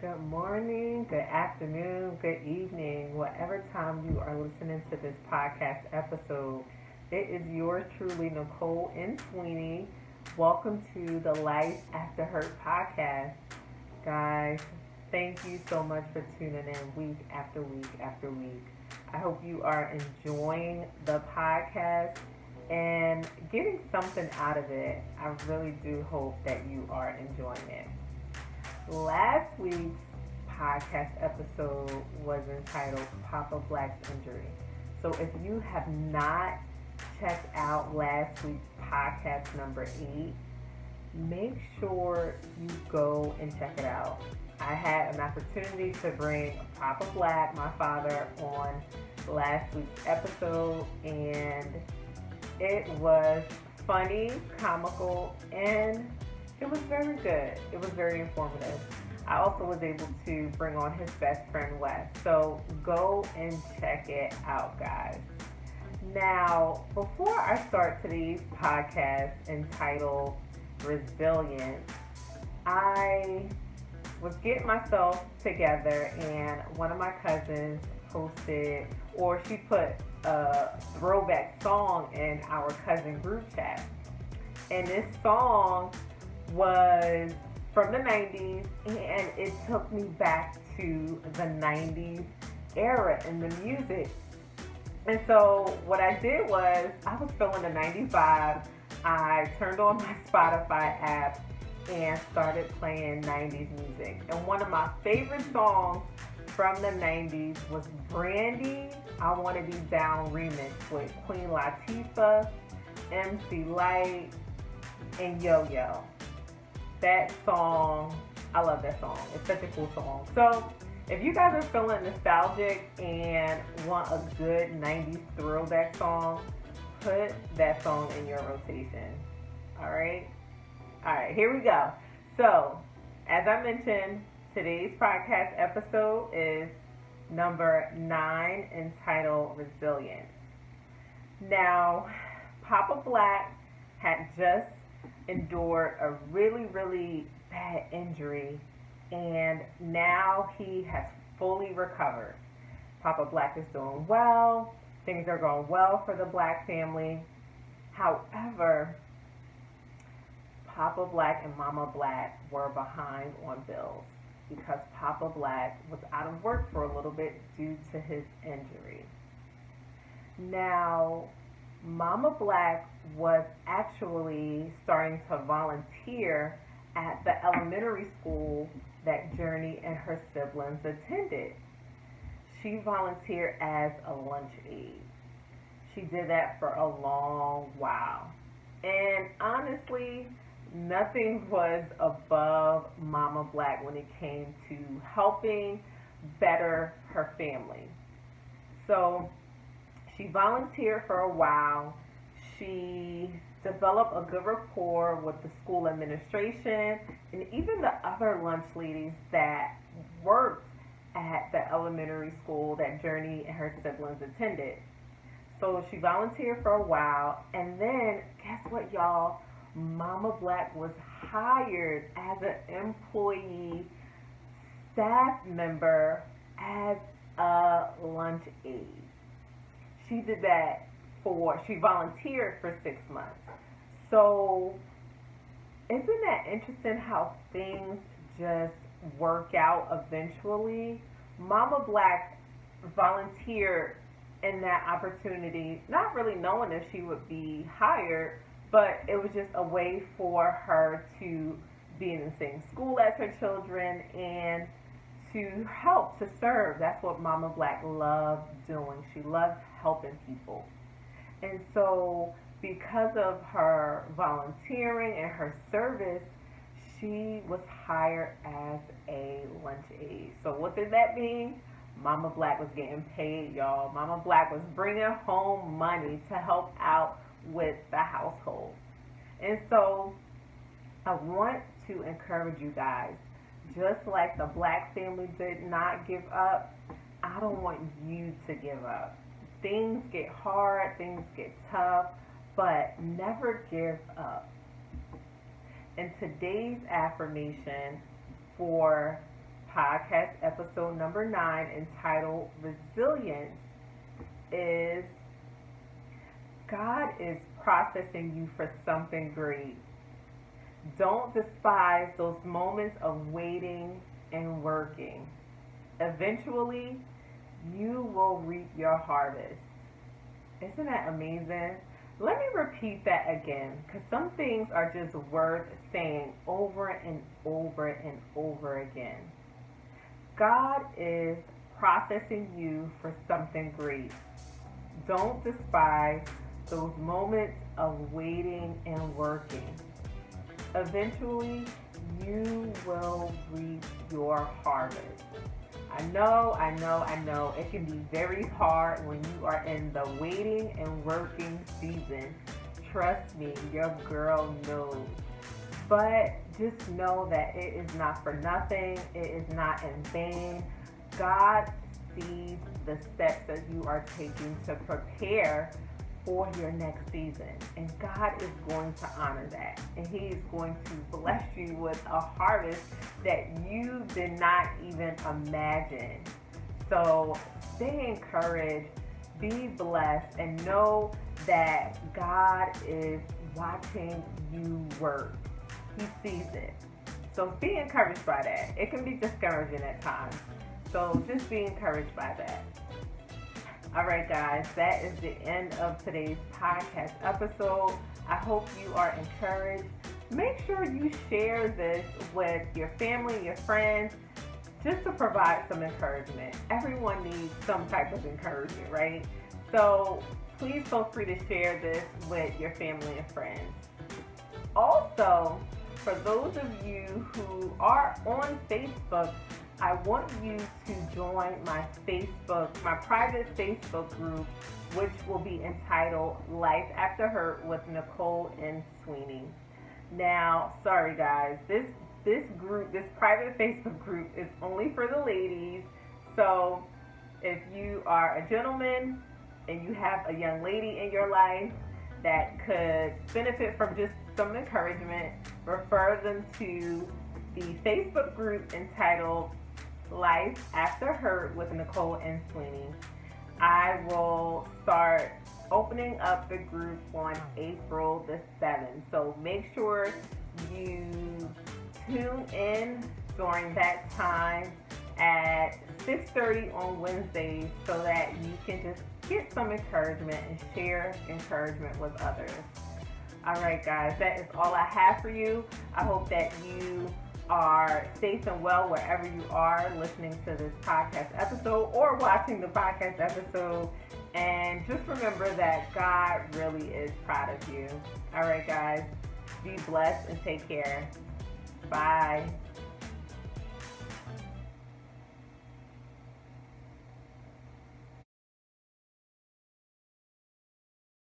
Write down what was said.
Good morning, good afternoon, good evening, whatever time you are listening to this podcast episode. It is yours truly, Nicole and Sweeney. Welcome to the Life After Hurt podcast. Guys, thank you so much for tuning in week after week after week. I hope you are enjoying the podcast and getting something out of it. I really do hope that you are enjoying it. Last week's podcast episode was entitled Papa Black's Injury. So if you have not checked out last week's podcast number 8, make sure you go and check it out. I had an opportunity to bring Papa Black, my father, on last week's episode, and it was funny, comical, and it was very good. It was very informative. I also was able to bring on his best friend Wes. So go and check it out, guys. Now, before I start today's podcast entitled Resilience, I was getting myself together and one of my cousins posted, or she put a throwback song in our cousin group chat. And this song was from the 90s, and it took me back to the 90s era in the music. And so what I did was I was feeling the 95. I turned on my Spotify app and started playing 90s music. And one of my favorite songs from the 90s was Brandy, I Wanna Be Down remix with Queen Latifah, MC Lyte, and Yo Yo. That song, I love that song. It's such a cool song. So if you guys are feeling nostalgic and want a good 90s throwback song, put that song in your rotation. Alright, here we go. So, as I mentioned, today's podcast episode is number 9, entitled Resilience. Now, Papa Black had just endured a really, really bad injury, and now he has fully recovered. Papa Black is doing well. Things are going well for the Black family. However, Papa Black and Mama Black were behind on bills because Papa Black was out of work for a little bit due to his injury. Now, Mama Black was actually starting to volunteer at the elementary school that Journey and her siblings attended. She volunteered as a lunch aide. She did that for a long while. And honestly, nothing was above Mama Black when it came to helping better her family. So she volunteered for a while. She developed a good rapport with the school administration and even the other lunch ladies that worked at the elementary school that Journey and her siblings attended. So she volunteered for a while, and then guess what, y'all? Mama Black was hired as an employee staff member as a lunch aide. She did that she volunteered for 6 months. So, isn't that interesting how things just work out eventually? Mama Black volunteered in that opportunity, not really knowing if she would be hired, but it was just a way for her to be in the same school as her children and to help, to serve. That's what Mama Black loved doing. She loved helping people. And so, because of her volunteering and her service, she was hired as a lunch aide. So, what did that mean? Mama Black was getting paid, y'all. Mama Black was bringing home money to help out with the household. And so, I want to encourage you guys, just like the Black family did not give up, I don't want you to give up. Things get hard, things get tough, but never give up. And today's affirmation for podcast episode number 9 entitled Resilience is God is processing you for something great. Don't despise those moments of waiting and working. Eventually, you will reap your harvest. Isn't that amazing? Let me repeat that again, because some things are just worth saying over and over and over again. God is processing you for something great. Don't despise those moments of waiting and working. Eventually, you will reap your harvest. I know. It can be very hard when you are in the waiting and working season. Trust me, your girl knows. But just know that it is not for nothing. It is not in vain. God sees the steps that you are taking to prepare for your next season. And God is going to honor that. And He is going to bless you with a harvest that you did not even imagine. So stay encouraged, be blessed, and know that God is watching you work. He sees it. So be encouraged by that. It can be discouraging at times. So just be encouraged by that. All right, guys, that is the end of today's podcast episode. I hope you are encouraged. Make sure you share this with your family, your friends, just to provide some encouragement. Everyone needs some type of encouragement, right? So please feel free to share this with your family and friends. Also, for those of you who are on Facebook, I want you to join my private Facebook group, which will be entitled Life After Hurt with Nicole N. Sweeney. Now, sorry guys, this private Facebook group is only for the ladies. So if you are a gentleman and you have a young lady in your life that could benefit from just some encouragement, refer them to the Facebook group entitled Life After Hurt with Nicole N. Sweeney. I will start opening up the group on April the 7th. So make sure you tune in during that time at 6:30 on Wednesdays so that you can just get some encouragement and share encouragement with others. All right, guys, that is all I have for you. I hope that you are safe and well wherever you are listening to this podcast episode or watching the podcast episode. And just remember that God really is proud of you. All right, guys, be blessed and take care. Bye.